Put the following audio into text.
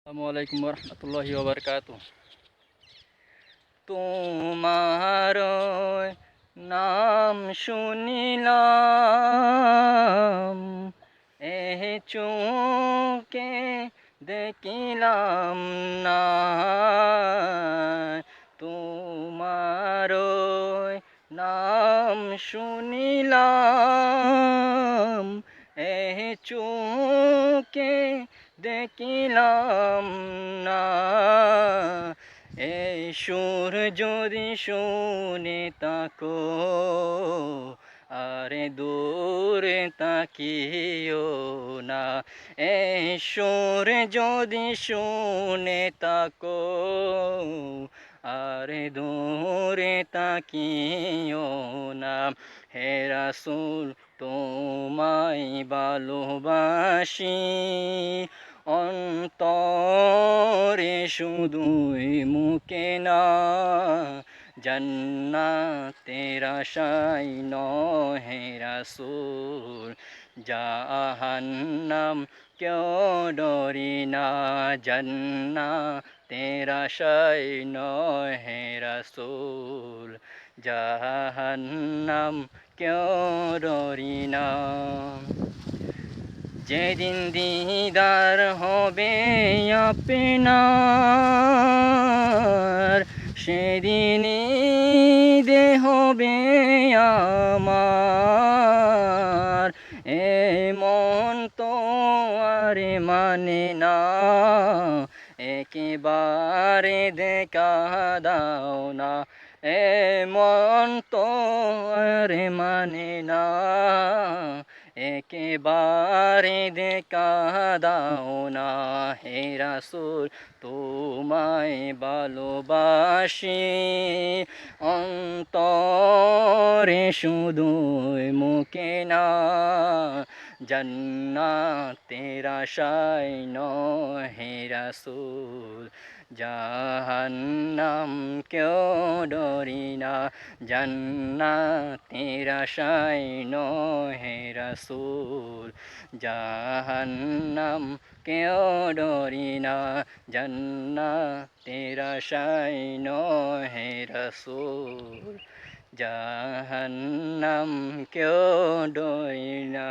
আসসালামু আলাইকুম রহমতুল্লাহি ওবরকাতু। তোমার নাম শুনিলাম, চোখে দেখিলাম না। তোমার নাম শুনিলাম, চোখে দেখিলাম না। এই সুর যদি শুনে তাকো, আরে দূরে তাকিও না। এই সুর যদি শুনে তাকো, আরে দূরে তাকিও না। হে রাসূল তোমায় ভালোবাসি, অন্তরে শুধুই মুখে না। জান্নাতের আশায় নহে রাসূল, জাহান্নাম কেউ ডরি না। জান্নাতের আশায় নহে রাসূল, জাহান্নাম কেউ ডরি না। যেদিন দিদার হবে আপনার, সেদিনই দেহ হবে আমার। মন তো আর মানে না, একেবারে দেখা দাও না। মন তো আর মানে না, একেবারে দেখা দাও না। হে রাসূল তোমায় ভালোবাসি, অন্তরে শুধুই মুখে না। জান্নাতের আশায় নহে রাসূল, জাহান্নাম কেউ ডরি না। জান্নাতের আশায় নহে রাসূল, জাহান্নাম কেউ ডরি না। জান্নাতের আশায় নহে রাসূল, জাহান্নাম কেউ ডরি না।